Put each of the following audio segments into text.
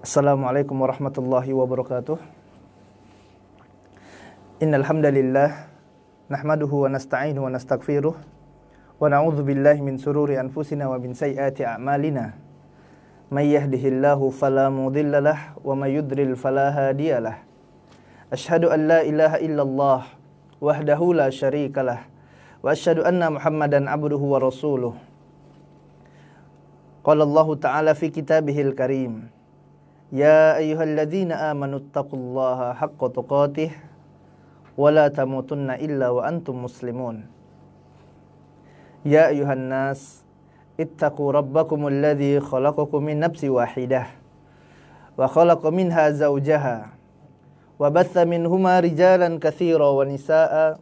Assalamualaikum warahmatullahi wabarakatuh. Innal hamdalillah nahmaduhu wa nasta'inuhu wa nastaghfiruh wa na'udzu billahi min sururi anfusina wa min sayyiati a'malina. May yahdihillahu fala mudhillalah wa may yudlil fala hadiyalah. Asyhadu an la ilaha illallah wahdahu la syarikalah wa asyhadu anna Muhammadan abduhu wa rasuluh. Qala Allah ta'ala fi kitabihil karim. Ya ayyuhalladzina amanu taqullaha haqqa tuqatih wa la tamutunna illa wa antum muslimun. Ya ayyuhan nas ittaqu rabbakumul ladzi khalaqakum min nafsin wahidah wa khalaqa minha zawjaha wa batha minhuma rijalan katsiran wa nisaa'a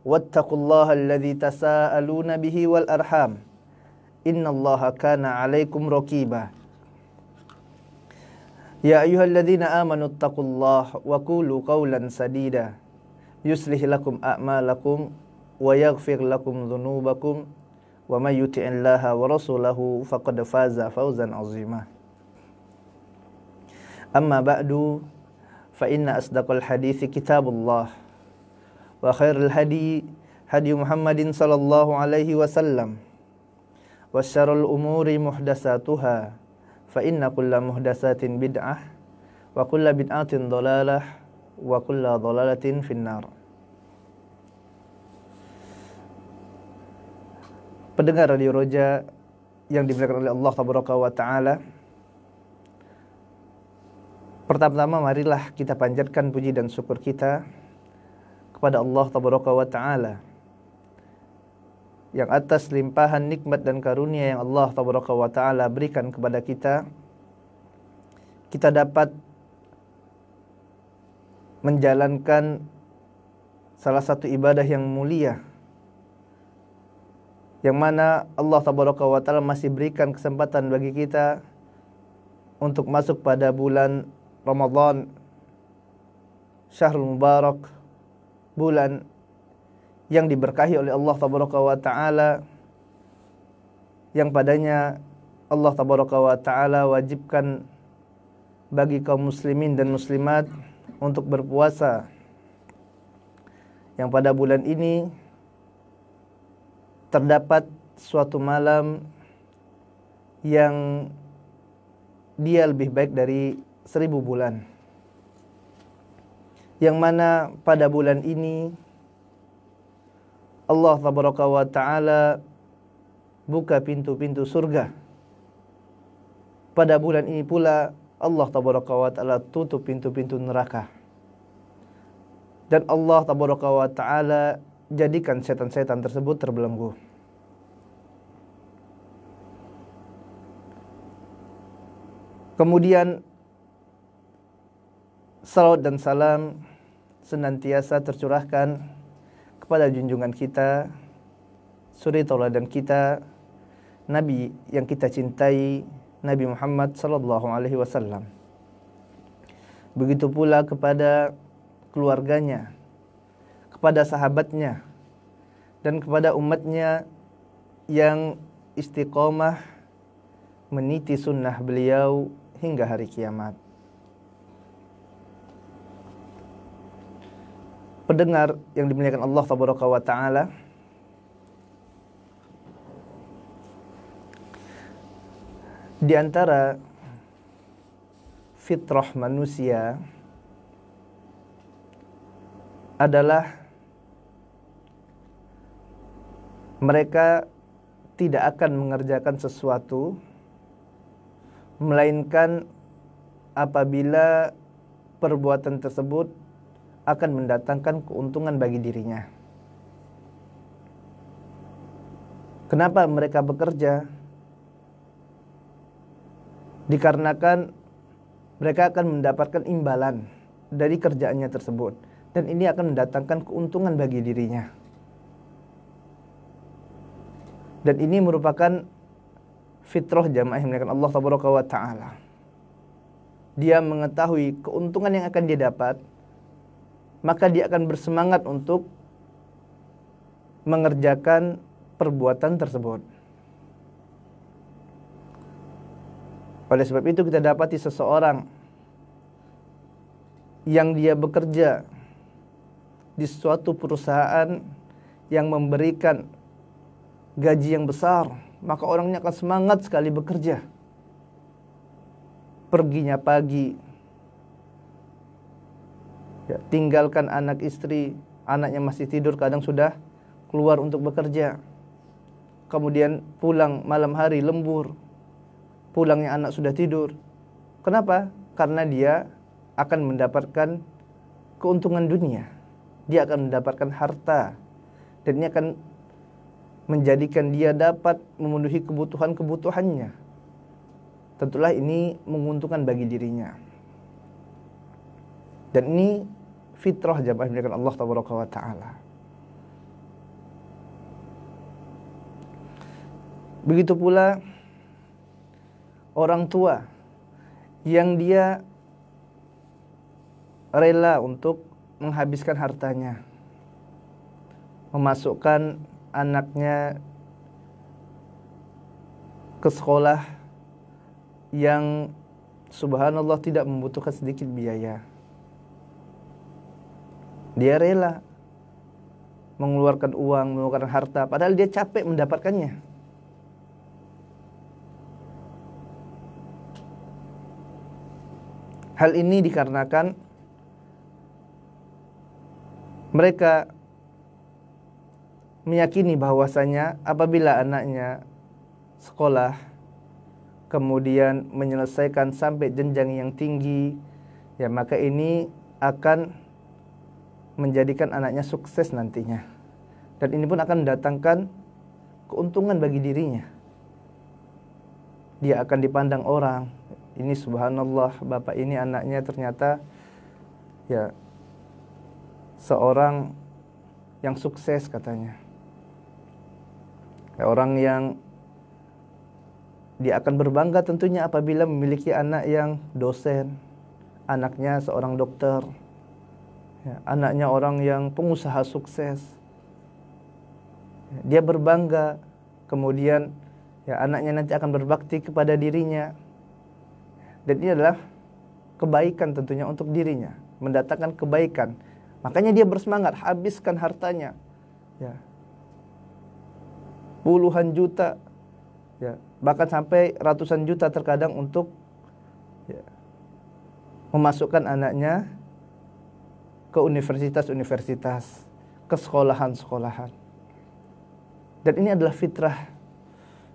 wattaqullaha alladzi tasaaluna bihi wal arham innallaha kana 'alaikum raqiba. Ya ayyuhalladzina amanu taqullaha wa qulu qawlan sadida yuslih lakum a'malakum wa yaghfir lakum dhunubakum wa may yuti'illaha wa rasulahu faqad faza fawzan 'azima. Amma ba'du fa inna asdaqal hadithi kitabullah wa khairul hadi Muhammadin sallallahu alaihi wasallam wa syarrul umuri muhdatsatuha fa inna kulla muhdatsatin bid'ah wa kulla bid'atin dhalalah wa kulla dhalalatin finnar. Pendengar Radio Roja yang dimuliakan oleh Allah Tabaraka wa Ta'ala, pertama-tama marilah kita panjatkan puji dan syukur kita kepada Allah Tabaraka wa Ta'ala yang atas limpahan nikmat dan karunia yang Allah Tabaraka wa Ta'ala berikan kepada kita, kita dapat menjalankan salah satu ibadah yang mulia, yang mana Allah Tabaraka wa Ta'ala masih berikan kesempatan bagi kita untuk masuk pada bulan Ramadan, Syahrul Mubarak, bulan yang diberkahi oleh Allah Tabaraka wa Ta'ala, yang padanya Allah Tabaraka wa Ta'ala wajibkan bagi kaum muslimin dan muslimat untuk berpuasa, yang pada bulan ini terdapat suatu malam yang dia lebih baik dari 1000 bulan, yang mana pada bulan ini Allah Tabaraka wa Ta'ala buka pintu-pintu surga. Pada bulan ini pula Allah Tabaraka wa Ta'ala tutup pintu-pintu neraka. Dan Allah Tabaraka wa Ta'ala jadikan setan-setan tersebut terbelenggu. Kemudian salawat dan salam senantiasa tercurahkan kepada junjungan kita, suri tauladan kita, Nabi yang kita cintai, Nabi Muhammad sallallahu alaihi wasallam. Begitu pula kepada keluarganya, kepada sahabatnya, dan kepada umatnya yang istiqomah meniti sunnah beliau hingga hari kiamat. Pendengar yang dimuliakan Allah Tabaraka wa Ta'ala, di antara fitrah manusia adalah mereka tidak akan mengerjakan sesuatu melainkan apabila perbuatan tersebut akan mendatangkan keuntungan bagi dirinya. Kenapa mereka bekerja? Dikarenakan mereka akan mendapatkan imbalan dari kerjaannya tersebut, dan ini akan mendatangkan keuntungan bagi dirinya. Dan ini merupakan fitrah jamaah yang dimuliakan Allah Tabaraka wa Ta'ala. Dia mengetahui keuntungan yang akan dia dapat, maka dia akan bersemangat untuk mengerjakan perbuatan tersebut. Oleh sebab itu kita dapati seseorang yang dia bekerja di suatu perusahaan yang memberikan gaji yang besar, maka orangnya akan semangat sekali bekerja. Perginya pagi, ya, tinggalkan anak istri, anaknya masih tidur, kadang sudah keluar untuk bekerja. Kemudian pulang malam hari lembur, pulangnya anak sudah tidur. Kenapa? Karena dia akan mendapatkan keuntungan dunia, dia akan mendapatkan harta, dan ini akan menjadikan dia dapat memenuhi kebutuhan-kebutuhannya. Tentulah ini menguntungkan bagi dirinya. Dan ini fitrah jamaah yang Allah tabaraka wa taala. Begitu pula orang tua yang dia rela untuk menghabiskan hartanya, memasukkan anaknya ke sekolah yang subhanallah tidak membutuhkan sedikit biaya. Dia rela mengeluarkan uang, mengeluarkan harta, padahal dia capek mendapatkannya. Hal ini dikarenakan mereka meyakini bahwasanya apabila anaknya sekolah, kemudian menyelesaikan sampai jenjang yang tinggi, ya maka ini akan menjadikan anaknya sukses nantinya. Dan ini pun akan mendatangkan keuntungan bagi dirinya. Dia akan dipandang orang, ini subhanallah, bapak ini anaknya ternyata ya seorang yang sukses katanya. Orang yang dia akan berbangga tentunya apabila memiliki anak yang dosen, anaknya seorang dokter, ya, anaknya orang yang pengusaha sukses. Dia berbangga, kemudian ya anaknya nanti akan berbakti kepada dirinya. Dan ini adalah kebaikan tentunya untuk dirinya, mendatangkan kebaikan. Makanya dia bersemangat, habiskan hartanya, ya, puluhan juta, ya, bahkan sampai ratusan juta terkadang untuk ya, memasukkan anaknya ke universitas-universitas, ke sekolahan-sekolahan. Dan ini adalah fitrah,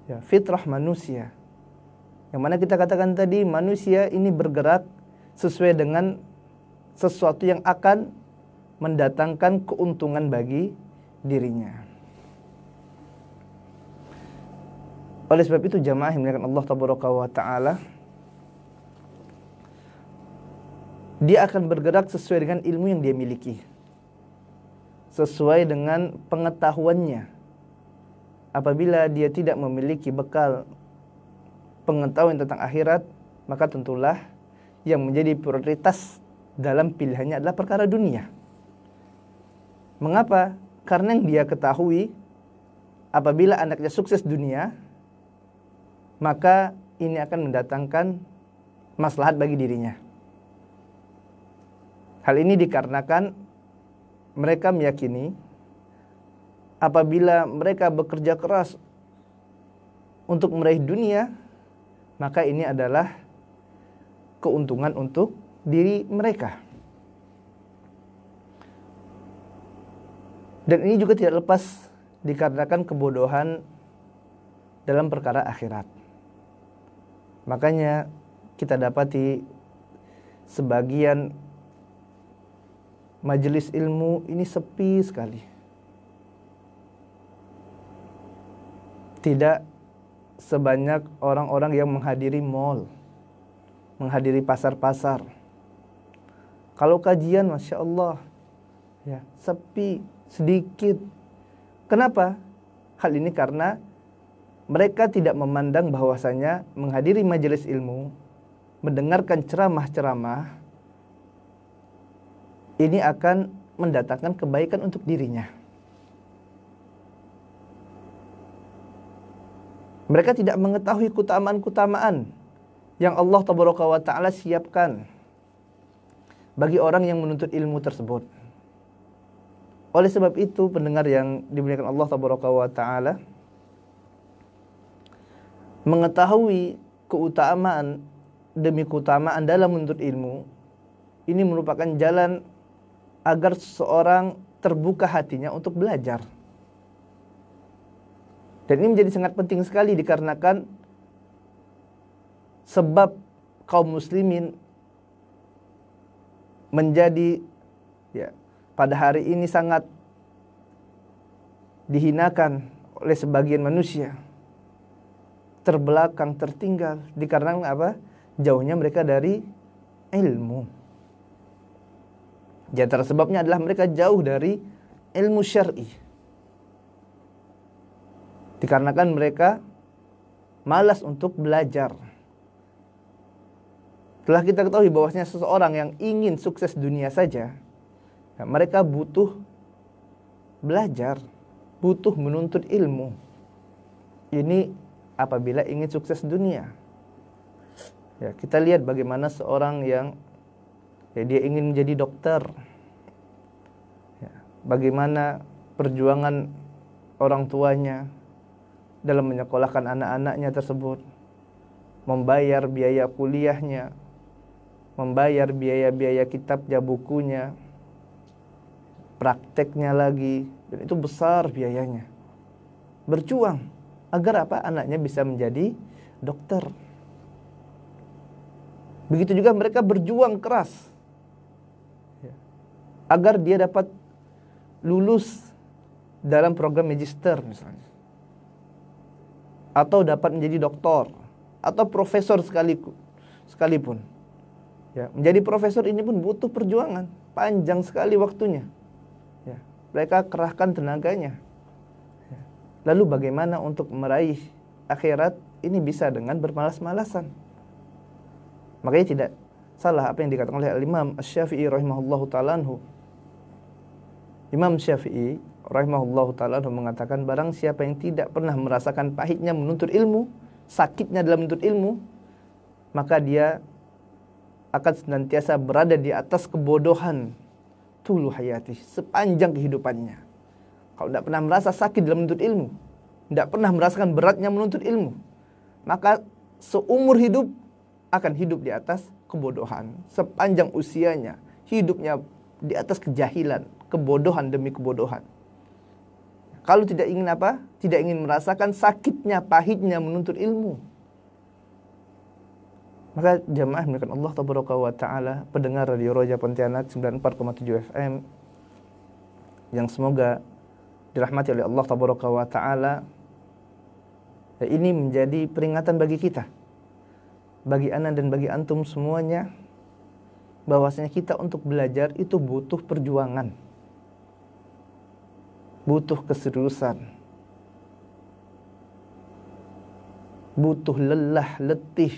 ya, fitrah manusia. Yang mana kita katakan tadi, manusia ini bergerak sesuai dengan sesuatu yang akan mendatangkan keuntungan bagi dirinya. Oleh sebab itu jamaah yang dimuliakan Allah tabaraka wa taala, dia akan bergerak sesuai dengan ilmu yang dia miliki, sesuai dengan pengetahuannya. Apabila dia tidak memiliki bekal pengetahuan tentang akhirat, maka tentulah yang menjadi prioritas dalam pilihannya adalah perkara dunia. Mengapa? Karena yang dia ketahui, apabila anaknya sukses dunia, maka ini akan mendatangkan maslahat bagi dirinya. Hal ini dikarenakan mereka meyakini apabila mereka bekerja keras untuk meraih dunia, maka ini adalah keuntungan untuk diri mereka. Dan ini juga tidak lepas dikarenakan kebodohan dalam perkara akhirat. Makanya kita dapati sebagian majelis ilmu ini sepi sekali. Tidak sebanyak orang-orang yang menghadiri mall, menghadiri pasar-pasar. Kalau kajian, Masya Allah, ya, sepi, sedikit. Kenapa? Hal ini karena mereka tidak memandang bahwasanya menghadiri majelis ilmu, mendengarkan ceramah-ceramah, ini akan mendatangkan kebaikan untuk dirinya. Mereka tidak mengetahui keutamaan-keutamaan yang Allah Tabaraka wa Ta'ala siapkan bagi orang yang menuntut ilmu tersebut. Oleh sebab itu, pendengar yang dimuliakan Allah Tabaraka wa Ta'ala, mengetahui keutamaan demi keutamaan dalam menuntut ilmu, ini merupakan jalan agar seseorang terbuka hatinya untuk belajar. Dan ini menjadi sangat penting sekali dikarenakan sebab kaum muslimin menjadi pada hari ini sangat dihinakan oleh sebagian manusia, terbelakang, tertinggal dikarenakan apa? Jauhnya mereka dari ilmu. Di antara sebabnya adalah mereka jauh dari ilmu syar'i. Dikarenakan mereka malas untuk belajar. Telah kita ketahui bahwasanya seseorang yang ingin sukses dunia saja, mereka butuh belajar, butuh menuntut ilmu. Ini apabila ingin sukses dunia. Ya, kita lihat bagaimana seorang yang dia ingin menjadi dokter. Ya, bagaimana perjuangan orang tuanya dalam menyekolahkan anak-anaknya tersebut, membayar biaya kuliahnya, membayar biaya-biaya kitabnya, bukunya, prakteknya lagi, dan itu besar biayanya. Berjuang agar apa? Anaknya bisa menjadi dokter. Begitu juga mereka berjuang keras agar dia dapat lulus dalam program magister misalnya, atau dapat menjadi doktor atau profesor sekalipun. Ya, menjadi profesor ini pun butuh perjuangan, panjang sekali waktunya. Ya, mereka kerahkan tenaganya. Ya. Lalu bagaimana untuk meraih akhirat? Ini bisa dengan bermalas-malasan. Makanya tidak salah apa yang dikatakan oleh Imam Asy-Syafi'i rahimahullahu ta'ala anhu. Imam Syafi'i rahimahullahu ta'ala anhu mengatakan, barang siapa yang tidak pernah merasakan pahitnya menuntut ilmu, sakitnya dalam menuntut ilmu, maka dia akan senantiasa berada di atas kebodohan tulu hayati, sepanjang kehidupannya. Kalau tidak pernah merasa sakit dalam menuntut ilmu, tidak pernah merasakan beratnya menuntut ilmu, maka seumur hidup akan hidup di atas kebodohan. Sepanjang usianya, hidupnya di atas kejahilan, kebodohan demi kebodohan. Kalau tidak ingin apa? Tidak ingin merasakan sakitnya, pahitnya menuntut ilmu. Maka jamaah milikkan Allah Tabaraka wa Ta'ala, pendengar Radio Roja Pontianak 94,7 FM, yang semoga dirahmati oleh Allah Tabaraka wa Ta'ala, ini menjadi peringatan bagi kita, bagi ana dan bagi antum semuanya, bahwasanya kita untuk belajar itu butuh perjuangan, butuh keseriusan, butuh lelah, letih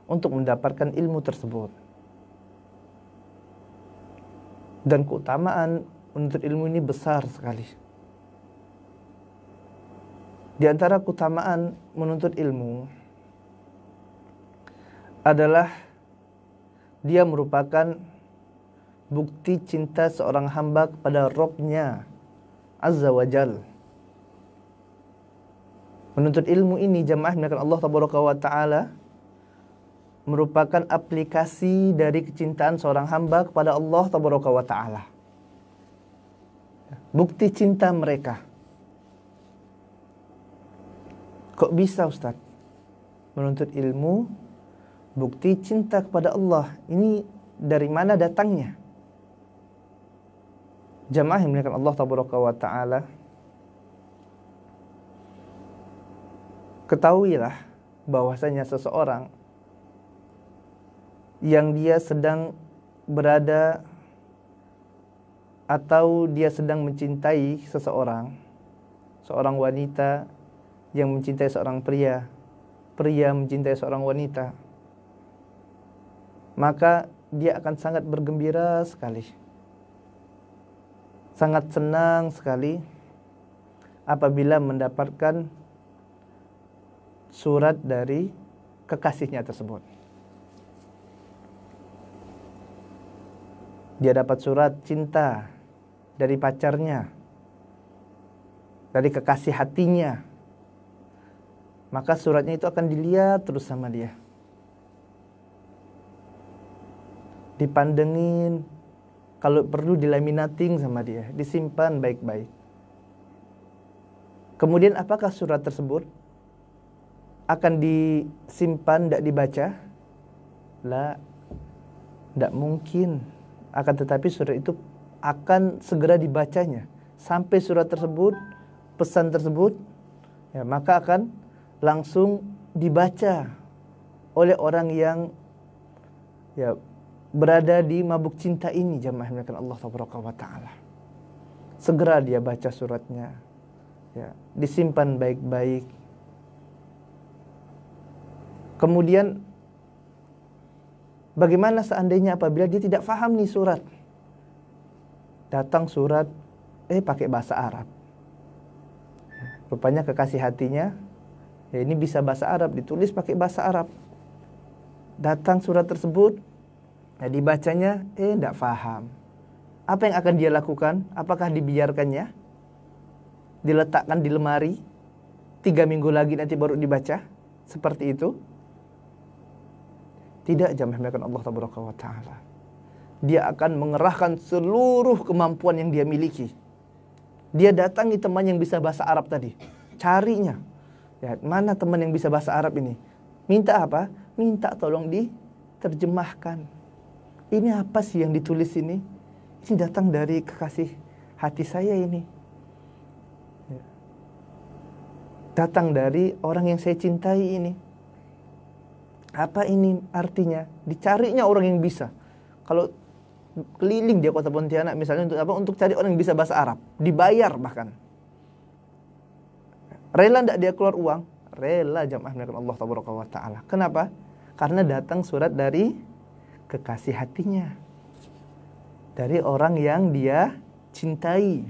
untuk mendapatkan ilmu tersebut. Dan keutamaan menuntut ilmu ini besar sekali. Di antara keutamaan menuntut ilmu adalah dia merupakan bukti cinta seorang hamba kepada Rabb-Nya Azza wa Jal. Menuntut ilmu ini, jamaah milikkan Allah Tabaraka wa Ta'ala, merupakan aplikasi dari kecintaan seorang hamba kepada Allah Tabaraka wa Ta'ala. Bukti cinta mereka. Kok bisa Ustaz? Menuntut ilmu, bukti cinta kepada Allah. Ini dari mana datangnya? Jamaah yang dimuliakan Allah Tabaraka wa Ta'ala, ketahuilah bahwasanya seseorang yang dia sedang berada atau dia sedang mencintai seseorang, seorang wanita yang mencintai seorang pria, pria mencintai seorang wanita, maka dia akan sangat bergembira sekali, sangat senang sekali apabila mendapatkan surat dari kekasihnya tersebut. Dia dapat surat cinta dari pacarnya, dari kekasih hatinya. Maka suratnya itu akan dilihat terus sama dia. Dipandengin, kalau perlu dilaminating sama dia, disimpan baik-baik. Kemudian apakah surat tersebut akan disimpan, tidak dibaca? La, tidak mungkin. Akan tetapi surat itu akan segera dibacanya. Sampai surat tersebut, pesan tersebut, ya, maka akan langsung dibaca oleh orang yang ya berada di mabuk cinta ini, jamaah yang dimuliakan Allah Subhanahu wa taala. Segera dia baca suratnya. Ya, disimpan baik-baik. Kemudian bagaimana seandainya apabila dia tidak faham nih surat? Datang surat pakai bahasa Arab. Rupanya kekasih hatinya ya ini bisa bahasa Arab, ditulis pakai bahasa Arab. Datang surat tersebut, ya dibacanya tidak faham. Apa yang akan dia lakukan? Apakah dibiarkannya? Diletakkan di lemari 3 minggu lagi nanti baru dibaca? Seperti itu? Tidak, jamaah yang Allah Taala. Dia akan mengerahkan seluruh kemampuan yang dia miliki. Dia datangi teman yang bisa bahasa Arab tadi, carinya. Ya, mana teman yang bisa bahasa Arab ini? Minta apa? Minta tolong diterjemahkan. Ini apa sih yang ditulis ini? Ini datang dari kekasih hati saya ini. Ya. Datang dari orang yang saya cintai ini. Apa ini artinya? Dicarinya orang yang bisa. Kalau keliling dia kota Pontianak misalnya untuk apa? Untuk cari orang yang bisa bahasa Arab, dibayar bahkan. Rela tidak dia keluar uang? Rela, jamaah Allah Taala. Kenapa? Karena datang surat dari kekasih hatinya, dari orang yang dia cintai.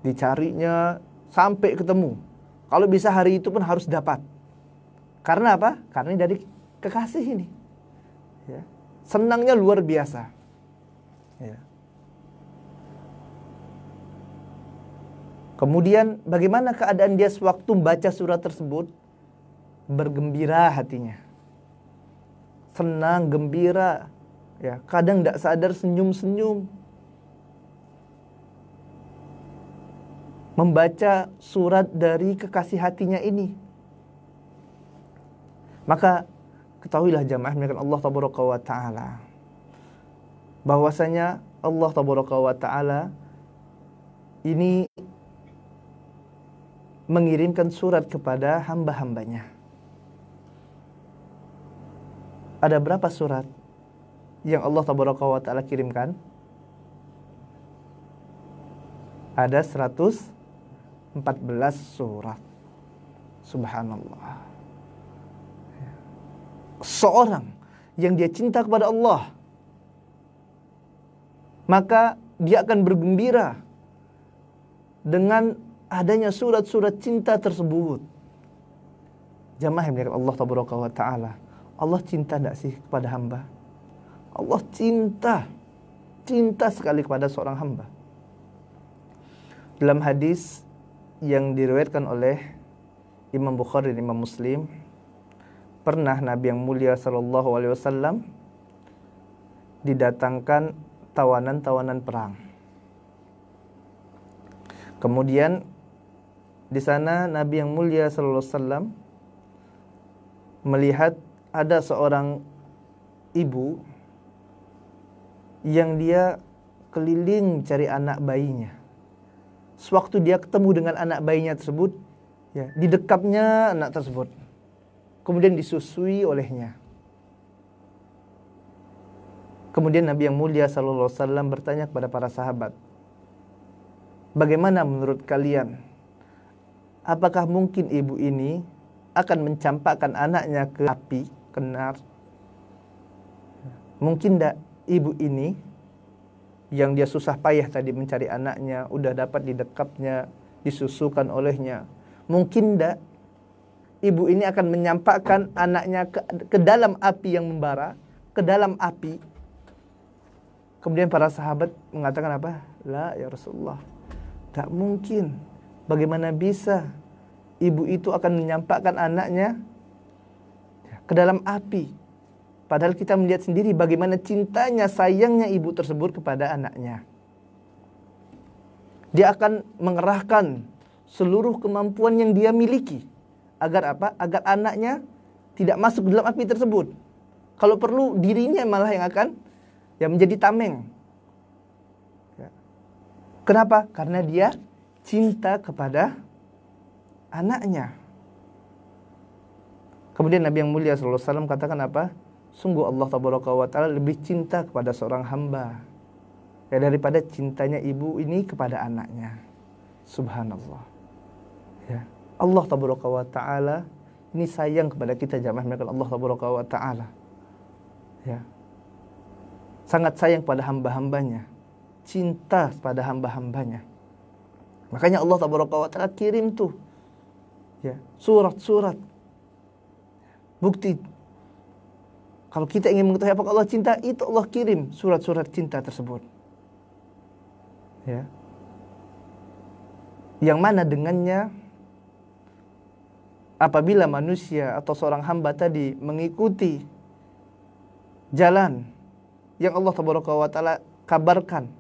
Dicarinya sampai ketemu. Kalau bisa hari itu pun harus dapat. Karena apa? Karena dari kekasih ini. Ya. Senangnya luar biasa. Ya. Kemudian bagaimana keadaan dia sewaktu membaca surat tersebut? Bergembira hatinya. Senang, gembira. Ya, kadang tidak sadar senyum-senyum. Membaca surat dari kekasih hatinya ini. Maka ketahuilah jamaah yang Allah Taala Ta'ala, bahwasanya Allah Taala ini mengirimkan surat kepada hamba-hambanya. Ada berapa surat yang Allah Taala kirimkan? Ada 114 surat. Subhanallah. Seorang yang dia cinta kepada Allah, maka dia akan bergembira dengan adanya surat-surat cinta tersebut. Jamaah yang dimuliakan Allah Taala. Allah cinta tidak sih kepada hamba? Allah cinta sekali kepada seorang hamba. Dalam hadis yang diriwayatkan oleh Imam Bukhari dan Imam Muslim, pernah Nabi yang mulia sallallahu alaihi wasallam didatangkan tawanan-tawanan perang. Kemudian di sana Nabi yang mulia sallallahu alaihi wasallam melihat ada seorang ibu yang dia keliling cari anak bayinya. Sewaktu dia ketemu dengan anak bayinya tersebut, ya, didekapnya anak tersebut. Kemudian disusui olehnya. Kemudian Nabi yang mulia sallallahu alaihi wasallam bertanya kepada para sahabat, bagaimana menurut kalian? Apakah mungkin ibu ini akan mencampakkan anaknya ke api, ke nar? Mungkin tidak ibu ini yang dia susah payah tadi mencari anaknya, udah dapat didekapnya, disusukan olehnya. Mungkin tidak ibu ini akan menyampaikan anaknya ke dalam api yang membara, ke dalam api. Kemudian para sahabat mengatakan apa? La ya Rasulullah, tak mungkin. Bagaimana bisa ibu itu akan menyampaikan anaknya ke dalam api? Padahal kita melihat sendiri bagaimana cintanya, sayangnya ibu tersebut kepada anaknya. Dia akan mengerahkan seluruh kemampuan yang dia miliki. Agar apa? Agar anaknya tidak masuk dalam api tersebut. Kalau perlu dirinya malah yang akan menjadi tameng. Kenapa? Karena dia cinta kepada anaknya. Kemudian Nabi yang mulia SAW katakan apa? Sungguh Allah Tabaraka wa Ta'ala lebih cinta kepada seorang hamba daripada cintanya ibu ini kepada anaknya. Subhanallah. Ya. Allah Tabaraka wa Ta'ala ini sayang kepada kita, jamaah melakukan Allah Tabaraka wa Ta'ala. Ya. Sangat sayang pada hamba-hambanya, cinta pada hamba-hambanya. Makanya Allah Tabaraka wa Ta'ala kirim tuh surat-surat bukti. Kalau kita ingin mengetahui apakah Allah cinta, itu Allah kirim surat-surat cinta tersebut. Ya. Yang mana dengannya apabila manusia atau seorang hamba tadi mengikuti jalan yang Allah Tabaraka wa Ta'ala kabarkan,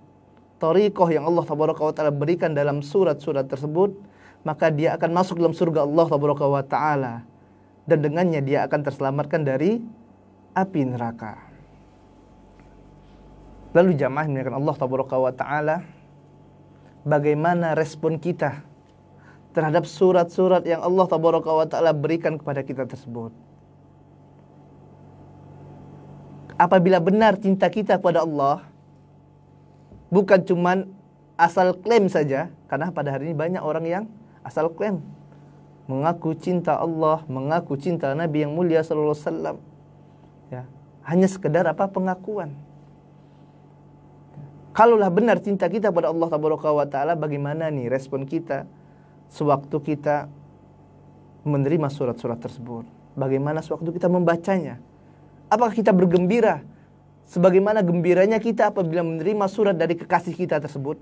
thariqah yang Allah Tabaraka wa Ta'ala berikan dalam surat-surat tersebut, maka dia akan masuk dalam surga Allah Tabaraka wa Ta'ala, dan dengannya dia akan terselamatkan dari api neraka. Lalu jamaah yang Allah Tabaraka wa Ta'ala, bagaimana respon kita terhadap surat-surat yang Allah Tabaraka wa Ta'ala berikan kepada kita tersebut? Apabila benar cinta kita kepada Allah, bukan cuman asal klaim saja, karena pada hari ini banyak orang yang asal klaim, mengaku cinta Allah, mengaku cinta Nabi yang mulia sallallahu alaihi wasallam. Ya, hanya sekedar pengakuan. Kalaulah benar cinta kita pada Allah Tabaraka wa Ta'ala, bagaimana nih respon kita sewaktu kita menerima surat-surat tersebut? Bagaimana sewaktu kita membacanya? Apakah kita bergembira sebagaimana gembiranya kita apabila menerima surat dari kekasih kita tersebut?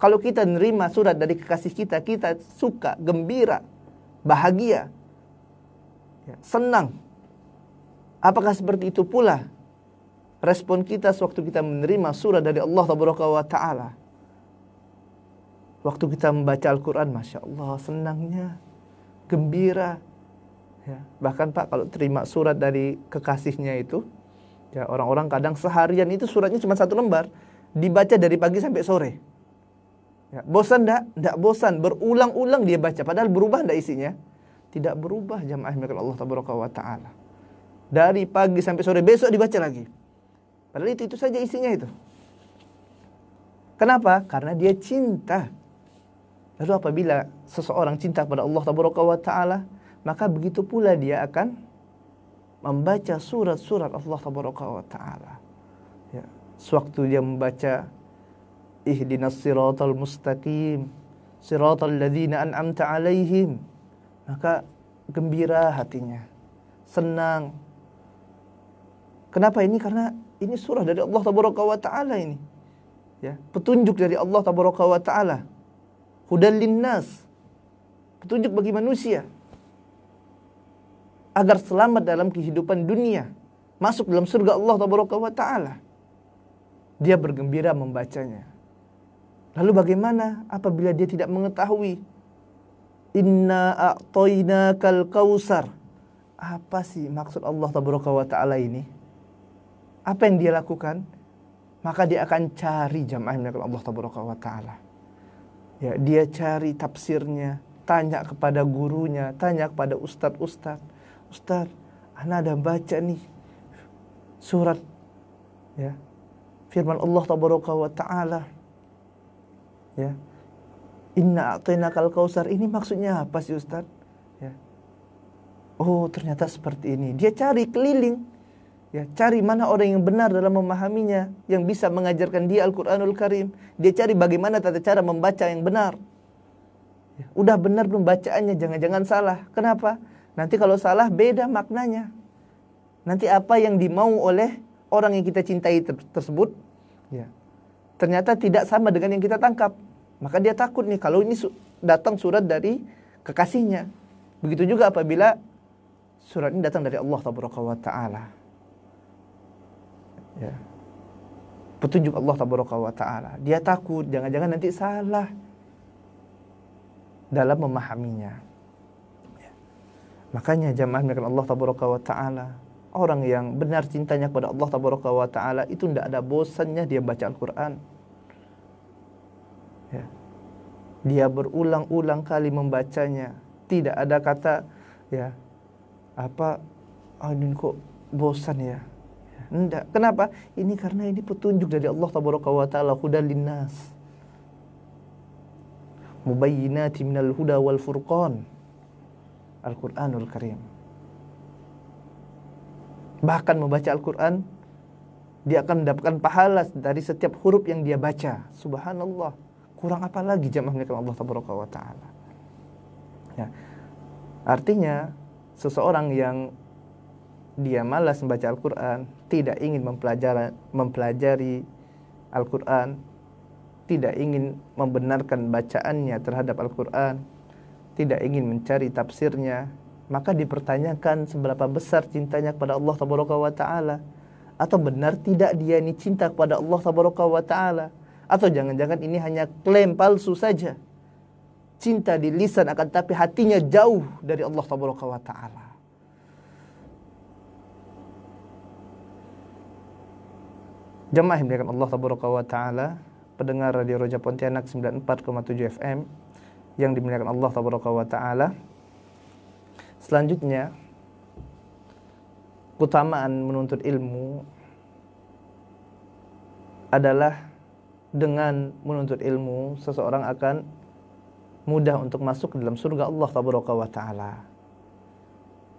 Kalau kita menerima surat dari kekasih kita, kita suka, gembira, bahagia, senang. Apakah seperti itu pula respon kita sewaktu kita menerima surat dari Allah Tabaraka wa Ta'ala? Waktu kita membaca Al-Quran, Masya Allah, senangnya, gembira. Ya, bahkan Pak, kalau terima surat dari kekasihnya itu, ya orang-orang kadang seharian itu suratnya cuma 1 lembar, dibaca dari pagi sampai sore. Ya, bosan enggak? Enggak bosan, berulang-ulang dia baca, padahal berubah enggak isinya? Tidak berubah, jamaah melakukan Allah Tabaraka wa Ta'ala. Dari pagi sampai sore, besok dibaca lagi. Padahal itu saja isinya itu. Kenapa? Karena dia cinta. Lalu apabila seseorang cinta kepada Allah Tabaraka wa Ta'ala, maka begitu pula dia akan membaca surat-surat Allah Tabaraka wa Ta'ala. Ya, sewaktu dia membaca ihdinas siratal mustaqim, siratal ladzina an'amta alaihim, maka gembira hatinya, senang. Kenapa ini? Karena ini surah dari Allah Tabaraka wa Ta'ala ini. Ya, petunjuk dari Allah Tabaraka wa Ta'ala. Hudal linnas, petunjuk bagi manusia agar selamat dalam kehidupan dunia, masuk dalam surga Allah Tabaraka wa Ta'ala. Dia bergembira membacanya. Lalu bagaimana apabila dia tidak mengetahui? Inna a'tainakal kausar. Apa sih maksud Allah Tabaraka wa Ta'ala ini? Apa yang dia lakukan? Maka dia akan cari, jamaah yang Allah Tabaraka wa Ta'ala. Ya, dia cari tafsirnya, tanya kepada gurunya, tanya kepada ustadz. Ustaz, ana ada baca nih surat ya firman Allah Tabaraka wa Ta'ala, ya, inna a'tainakal kausar, ini maksudnya apa sih Ustaz? Ya. Oh, ternyata seperti ini. Dia cari keliling, ya, cari mana orang yang benar dalam memahaminya, yang bisa mengajarkan dia Al-Quranul Karim. Dia cari bagaimana tata cara membaca yang benar. Udah benar belum bacaannya, jangan-jangan salah. Kenapa? Nanti kalau salah beda maknanya. Nanti apa yang dimau oleh orang yang kita cintai tersebut, ya, ternyata tidak sama dengan yang kita tangkap. Maka dia takut nih kalau ini datang surat dari kekasihnya. Begitu juga apabila surat ini datang dari Allah Taala. Ya. Petunjuk Allah Taala. Dia takut jangan-jangan nanti salah dalam memahaminya. Ya. Makanya jamaah dengan Allah Taala, orang yang benar cintanya kepada Allah Taala itu tidak ada bosannya dia baca Al-Quran. Ya. Dia berulang-ulang kali membacanya. Tidak ada kata, ya, ini kok bosan ya. Enggak. Kenapa? Ini karena ini petunjuk dari Allah Taala, hudan linnas, mubayyinati minal huda wal furqan. Al-Quranul Karim. Bahkan membaca Al-Quran, dia akan mendapatkan pahala dari setiap huruf yang dia baca. Subhanallah. Kurang apa lagi jamaah Allah Taala. Ya. Artinya seseorang yang dia malas membaca Al-Quran, tidak ingin mempelajari Al-Quran, tidak ingin membenarkan bacaannya terhadap Al-Quran, tidak ingin mencari tafsirnya, maka dipertanyakan seberapa besar cintanya kepada Allah Taala. Atau benar tidak dia ini cinta kepada Allah Taala? Atau jangan-jangan ini hanya klaim palsu saja. Cinta di lisan akan tapi hatinya jauh dari Allah Taala. Jemaah yang dimuliakan Allah Taala, pendengar Radio Roja Pontianak 94,7 FM yang dimuliakan Allah Taala. Selanjutnya, keutamaan menuntut ilmu adalah dengan menuntut ilmu seseorang akan mudah untuk masuk ke dalam surga Allah Taala.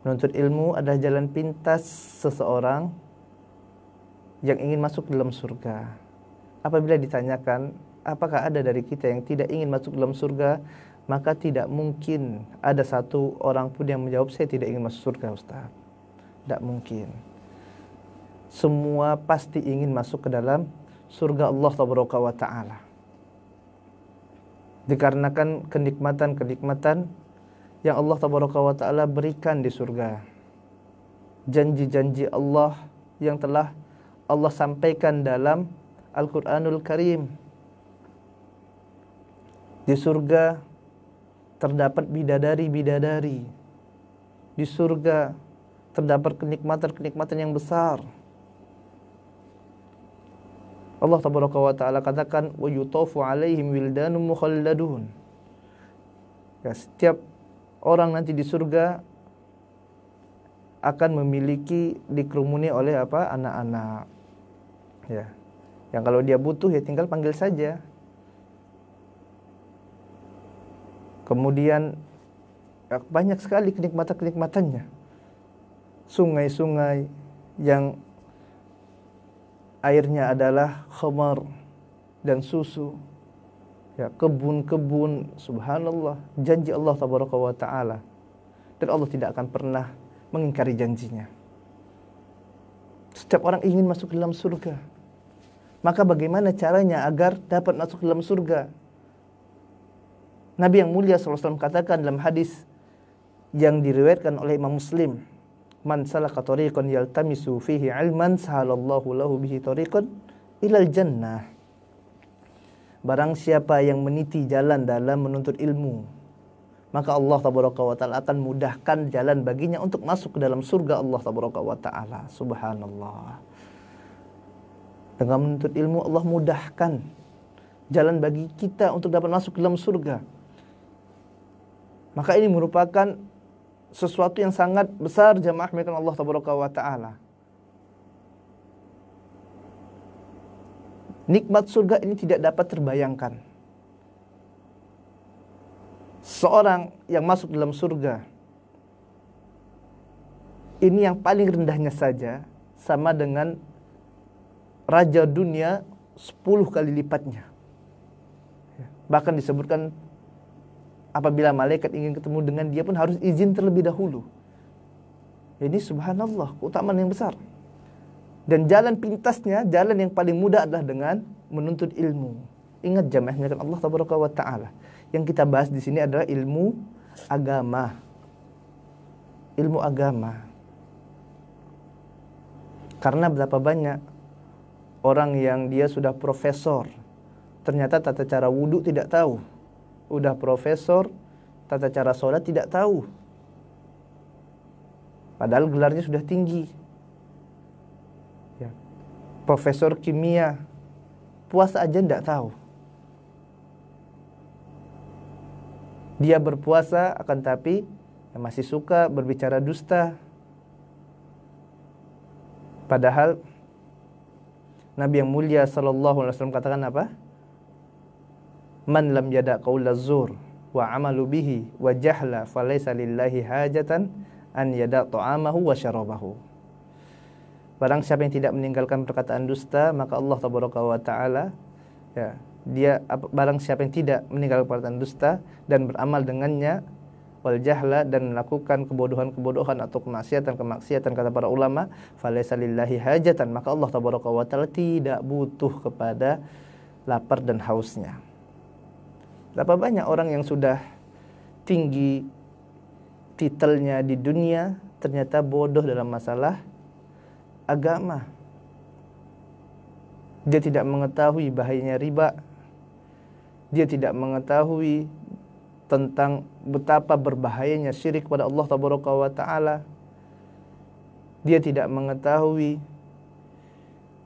Menuntut ilmu adalah jalan pintas seseorang yang ingin masuk ke dalam surga. Apabila ditanyakan, apakah ada dari kita yang tidak ingin masuk ke dalam surga? Maka tidak mungkin ada satu orang pun yang menjawab, saya tidak ingin masuk surga, Ustaz. Tidak mungkin. Semua pasti ingin masuk ke dalam surga Allah Taala. Dikarenakan kenikmatan-kenikmatan yang Allah Taala berikan di surga. Janji-janji Allah yang telah Allah sampaikan dalam Al-Quranul Karim. Di surga terdapat bidadari-bidadari. Di surga terdapat kenikmatan-kenikmatan yang besar. Allah Taala katakan, wa yutafu alaihim wildanum mukhalladun. Ya, setiap orang nanti di surga akan memiliki dikerumuni oleh anak-anak. Ya. Yang kalau dia butuh ya tinggal panggil saja. Kemudian ya, banyak sekali kenikmatan-kenikmatannya. Sungai-sungai yang airnya adalah khamar dan susu. Ya, kebun-kebun, subhanallah, janji Allah Taala. Dan Allah tidak akan pernah mengingkari janjinya. Setiap orang ingin masuk ke dalam surga. Maka bagaimana caranya agar dapat masuk ke dalam surga? Nabi yang mulia SAW katakan dalam hadis yang diriwayatkan oleh Imam Muslim, man salaka tariqan yaltamisu fihi ilman sahalallahu lahu bihi tariqan ilal jannah. Barang siapa yang meniti jalan dalam menuntut ilmu, maka Allah Taala akan mudahkan jalan baginya untuk masuk ke dalam surga Allah Taala. Subhanallah. Dengan menuntut ilmu Allah mudahkan jalan bagi kita untuk dapat masuk ke dalam surga. Maka ini merupakan sesuatu yang sangat besar jamaah milik Allah Taala. Nikmat surga ini tidak dapat terbayangkan. Seorang yang masuk dalam surga, ini yang paling rendahnya saja sama dengan raja dunia 10 kali lipatnya. Bahkan disebutkan apabila malaikat ingin ketemu dengan dia pun harus izin terlebih dahulu. Jadi subhanallah, keutamaan yang besar. Dan jalan pintasnya, jalan yang paling mudah adalah dengan menuntut ilmu. Ingat jamaahnya kan Allah tabaraka wa taala. Yang kita bahas di sini adalah ilmu agama. Ilmu agama. Karena berapa banyak orang yang dia sudah profesor, ternyata tata cara wudhu tidak tahu. Udah profesor, tata cara sholat tidak tahu. Padahal gelarnya sudah tinggi. Ya. Profesor kimia, puasa aja tidak tahu. Dia berpuasa akan tapi masih suka berbicara dusta. Padahal Nabi yang mulia sallallahu alaihi wasallam katakan apa? Man lam yada qaula zur wa amalu bihi wa jahla falaysa lillahi hajatan an yada ta'amahu wa syarabahu. Barang siapa yang tidak meninggalkan perkataan dusta, maka Allah tabaraka wa taala barang siapa yang tidak meninggalkan perkataan dusta dan beramal dengannya, wal jahla, dan melakukan kebodohan-kebodohan atau kemaksiatan kata para ulama, falaysa lillahi hajatan, maka Allah tabaraka wa taala tidak butuh kepada lapar dan hausnya. Berapa banyak orang yang sudah tinggi titelnya di dunia ternyata bodoh dalam masalah agama. Dia tidak mengetahui bahayanya riba. Dia tidak mengetahui tentang betapa berbahayanya syirik pada Allah tabaraka wa taala. Dia tidak mengetahui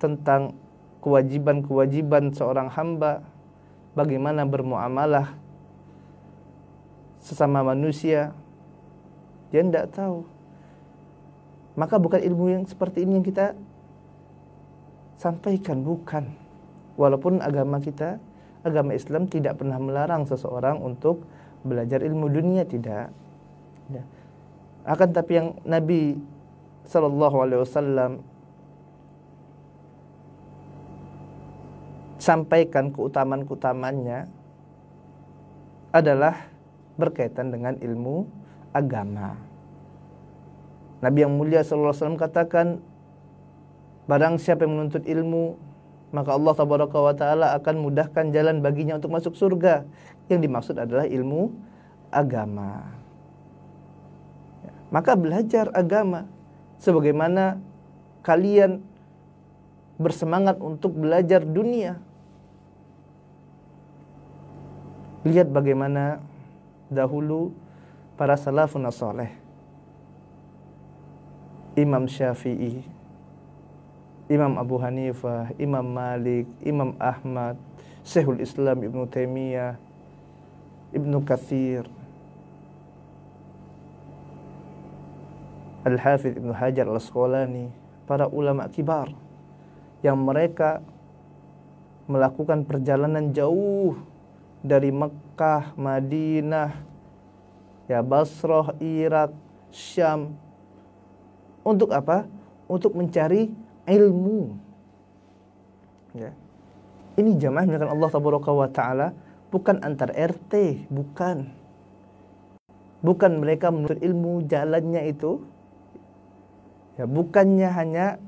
tentang kewajiban-kewajiban seorang hamba, bagaimana bermuamalah sesama manusia. Dia tidak tahu. Maka bukan ilmu yang seperti ini yang kita sampaikan, bukan. Walaupun agama kita, agama Islam tidak pernah melarang seseorang untuk belajar ilmu dunia, tidak. Ya. Akan tapi yang Nabi sallallahu alaihi wasallam sampaikan keutamaan-keutamaannya adalah berkaitan dengan ilmu agama. Nabi yang mulia sallallahu alaihi wasallam katakan, barang siapa yang menuntut ilmu, maka Allah tabaraka wa taala akan mudahkan jalan baginya untuk masuk surga. Yang dimaksud adalah ilmu agama. Maka belajar agama sebagaimana kalian bersemangat untuk belajar dunia. Lihat bagaimana dahulu para salafun saleh, Imam Syafi'i, Imam Abu Hanifah, Imam Malik, Imam Ahmad, Syekhul Islam Ibnu Taimiyah, Ibnu Katsir, Al-Hafidz Ibnu Hajar Al-Asqalani, para ulama kibar yang mereka melakukan perjalanan jauh dari Mekah, Madinah, Basrah, Irak, Syam. Untuk apa? Untuk mencari ilmu. Ya. Ini jamaah dengan Allah tabaraka wa taala, bukan antar RT, bukan. Bukan mereka menuntut ilmu jalannya itu. Ya, bukannya hanya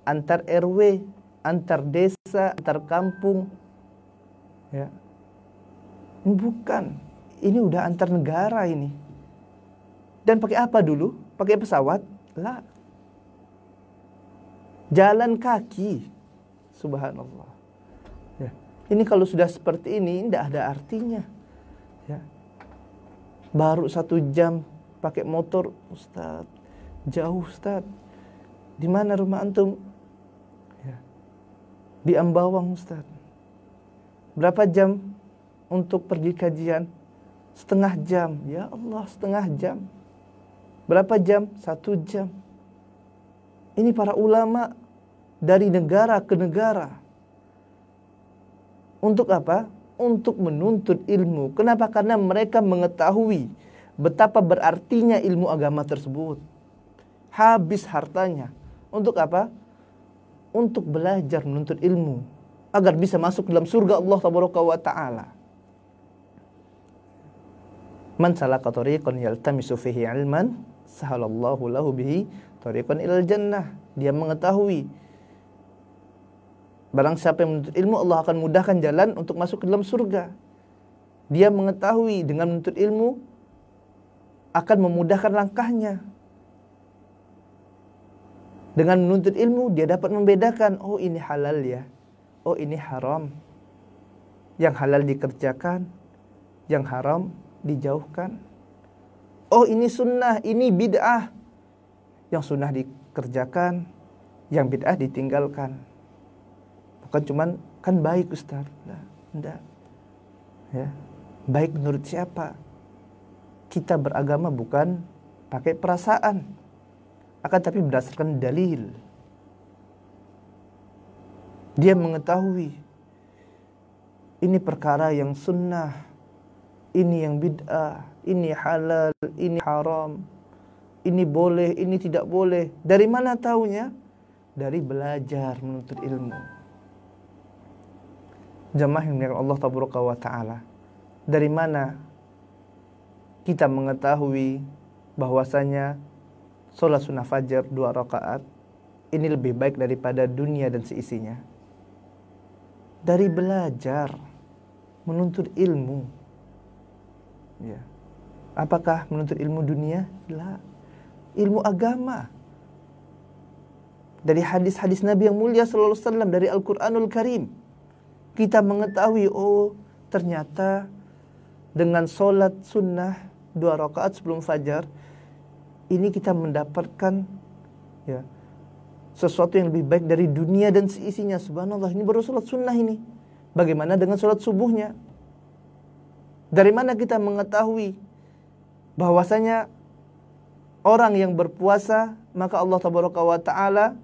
antar RW, antar desa, antar kampung. Ya. Ini bukan. Ini udah antar negara ini. Dan pakai apa dulu? Pakai pesawat? Lah. Jalan kaki. Subhanallah. Ya. Ini kalau sudah seperti ini, tidak ada artinya. Ya. Baru 1 jam pakai motor, Ustaz. Jauh, Ustaz. Di mana rumah antum? Ya. Di Ambawang, Ustaz. Berapa jam untuk pergi kajian? 1/2 jam. Ya Allah, 1/2 jam. Berapa jam? 1 jam. Ini para ulama dari negara ke negara. Untuk apa? Untuk menuntut ilmu. Kenapa? Karena mereka mengetahui betapa berartinya ilmu agama tersebut. Habis hartanya. Untuk apa? Untuk belajar menuntut ilmu. Agar bisa masuk dalam surga Allah tabaraka wa ta'ala. Man salaka tariqan yaltamisu fihi ilman sahalallahu lahu bihi tariqan ilal jannah. Dia mengetahui barang siapa yang menuntut ilmu, Allah akan mudahkan jalan untuk masuk ke dalam surga. Dia mengetahui dengan menuntut ilmu akan memudahkan langkahnya. Dengan menuntut ilmu dia dapat membedakan, oh ini halal ya, oh ini haram. Yang halal dikerjakan, yang haram dijauhkan. Oh ini sunnah, ini bid'ah. Yang sunnah dikerjakan, yang bid'ah ditinggalkan. Bukan cuman kan baik Ustaz. Nah, enggak. Ya. Baik menurut siapa? Kita beragama bukan pakai perasaan, akan tapi berdasarkan dalil. Dia mengetahui ini perkara yang sunnah, ini yang bid'ah, ini halal, ini haram, ini boleh, ini tidak boleh. Dari mana taunya? Dari belajar menuntut ilmu. Jamaah yang dimuliakan Allah tabaraka wa taala. Dari mana kita mengetahui bahwasanya sholat sunnah fajar 2 rakaat ini lebih baik daripada dunia dan seisinya? Dari belajar menuntut ilmu. Ya. Apakah menuntut ilmu dunia? La. Ilmu agama. Dari hadis-hadis Nabi yang mulia sallallahu alaihi wasallam, dari Al-Qur'anul Karim, kita mengetahui, oh ternyata dengan sholat sunnah 2 rakaat sebelum fajar ini kita mendapatkan ya sesuatu yang lebih baik dari dunia dan seisinya. Subhanallah, ini baru sholat sunnah ini. Bagaimana dengan sholat subuhnya? Dari mana kita mengetahui bahwasanya orang yang berpuasa maka Allah tabaraka wa ta'ala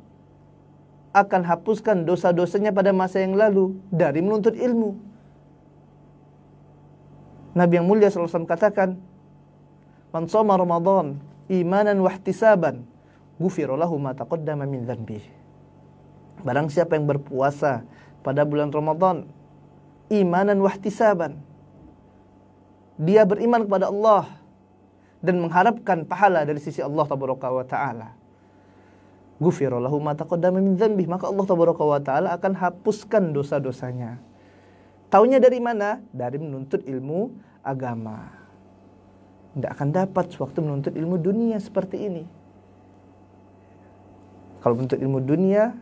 akan hapuskan dosa-dosanya pada masa yang lalu? Dari menuntut ilmu. Nabi yang mulia sallallahu alaihi wasallam katakan, man shoma Ramadan imanan wa ihtisaban ghufira lahu ma taqaddama min dzanbihi. Barang siapa yang berpuasa pada bulan Ramadan imanan wa ihtisaban, dia beriman kepada Allah dan mengharapkan pahala dari sisi Allah tabaraka wa taala, ghufira lahu ma taqaddama min dzanbihi, maka Allah tabaraka wa taala akan hapuskan dosa-dosanya. Taunya dari mana? Dari menuntut ilmu agama. Tidak akan dapat sewaktu menuntut ilmu dunia seperti ini. Kalau menuntut ilmu dunia,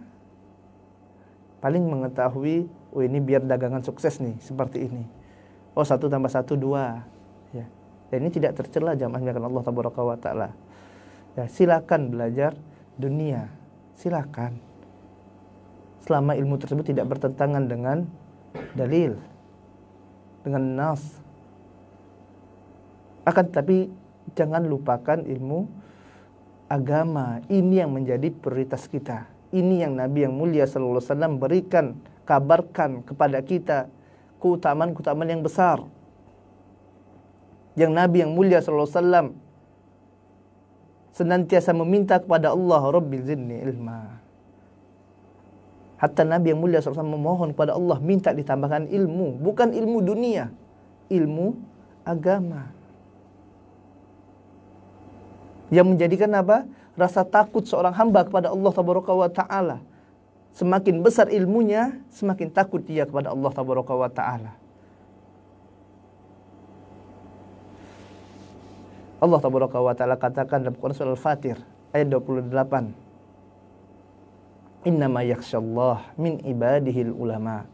paling mengetahui, oh ini biar dagangan sukses nih, seperti ini. Oh 1 + 1 2. Ya. Dan ini tidak tercela jamaah yang Allah tabaraka wa taala. Ya, silakan belajar dunia, silakan. Selama ilmu tersebut tidak bertentangan dengan dalil, dengan nas. Akan tetapi jangan lupakan ilmu agama. Ini yang menjadi prioritas kita. Ini yang Nabi yang mulia sallallahu alaihi wasallam berikan, kabarkan kepada kita keutamaan-keutamaan yang besar. Yang Nabi yang mulia sallallahu alaihi wasallam senantiasa meminta kepada Allah, Rabbi zidni ilma. Hatta Nabi yang mulia SAW memohon kepada Allah, minta ditambahkan ilmu. Bukan ilmu dunia, ilmu agama. Yang menjadikan apa? Rasa takut seorang hamba kepada Allah tabaraka wa ta'ala. Semakin besar ilmunya, semakin takut dia kepada Allah tabaraka wa ta'ala. Allah tabaraka wa ta'ala katakan dalam Quran surah Al-Fatir ayat 28. Innama yakhshallah min ibadihil ulama.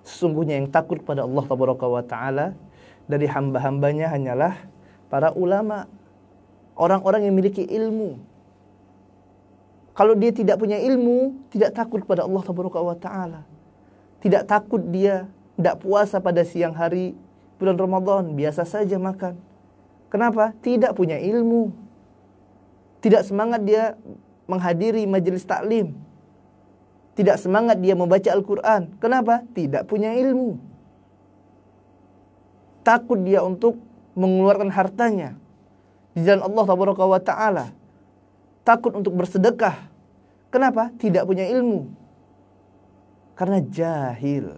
Sesungguhnya yang takut pada Allah tabaraka wa ta'ala dari hamba-hambanya hanyalah para ulama, orang-orang yang memiliki ilmu. Kalau dia tidak punya ilmu, tidak takut pada Allah tabaraka wa ta'ala. Tidak takut dia tidak puasa pada siang hari bulan Ramadan, biasa saja makan. Kenapa? Tidak punya ilmu. Tidak semangat dia menghadiri majelis taklim. Tidak semangat dia membaca Al-Quran. Kenapa? Tidak punya ilmu. Takut dia untuk mengeluarkan hartanya di jalan Allah tabaraka wa ta'ala. Takut untuk bersedekah. Kenapa? Tidak punya ilmu. Karena jahil.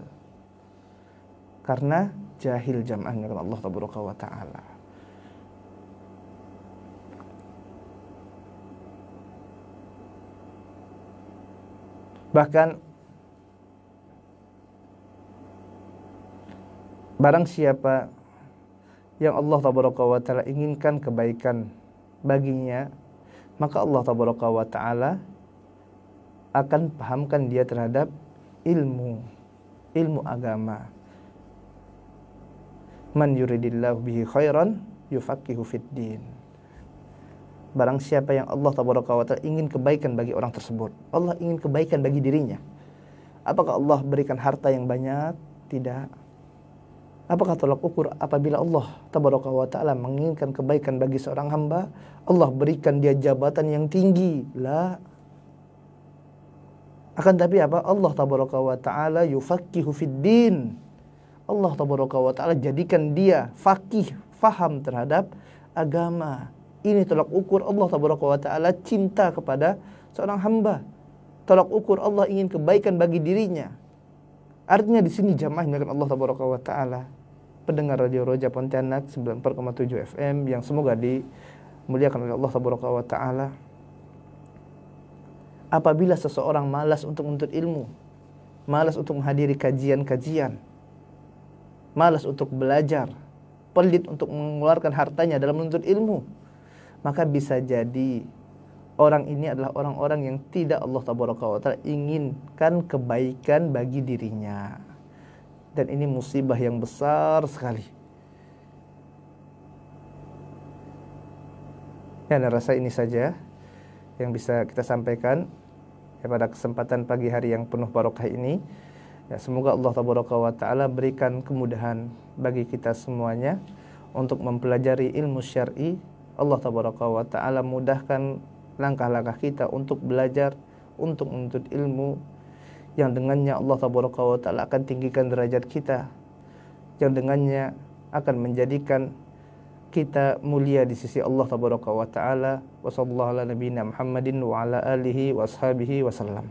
Karena jahil jamaahnya Allah tabaraka wa ta'ala. Bahkan barang siapa yang Allah tabaraka wa ta'ala inginkan kebaikan baginya, maka Allah tabaraka wa ta'ala akan pahamkan dia terhadap ilmu agama. Man yuridillahu bihi khairan yufaqihu fid din. Barang siapa yang Allah tabaraka wa ta'ala ingin kebaikan bagi orang tersebut, Allah ingin kebaikan bagi dirinya. Apakah Allah berikan harta yang banyak? Tidak. Apakah tolak ukur apabila Allah tabaraka wa ta'ala menginginkan kebaikan bagi seorang hamba, Allah berikan dia jabatan yang tinggi? La. Akan tapi apa? Allah tabaraka wa ta'ala yufaqihu fid din. Allah tabaraka wa ta'ala jadikan dia faqih, faham terhadap agama. Ini tolak ukur Allah tabaraka wa ta'ala cinta kepada seorang hamba. Tolak ukur Allah ingin kebaikan bagi dirinya. Artinya di sini jamaah yang Allah tabaraka wa ta'ala, pendengar Radio Roja Pontianak 94,7 FM yang semoga dimuliakan oleh Allah tabaraka wa ta'ala. Apabila seseorang malas untuk menuntut ilmu, malas untuk menghadiri kajian-kajian, malas untuk belajar, pelit untuk mengeluarkan hartanya dalam menuntut ilmu, maka bisa jadi orang ini adalah orang-orang yang tidak Allah tabaraka wa ta'ala inginkan kebaikan bagi dirinya. Dan ini musibah yang besar sekali. Ya, dan rasa ini saja yang bisa kita sampaikan ya, pada kesempatan pagi hari yang penuh barokah ini. Ya, semoga Allah tabaraka wa ta'ala berikan kemudahan bagi kita semuanya untuk mempelajari ilmu syar'i. Allah tabaraka wa ta'ala mudahkan langkah-langkah kita untuk belajar, untuk menuntut ilmu, yang dengannya Allah tabaraka wa ta'ala akan tinggikan derajat kita, yang dengannya akan menjadikan kita mulia di sisi Allah tabaraka wa ta'ala. Wa sallallahu ala nabiyina Muhammadin wa ala alihi wa ashabihi wasallam.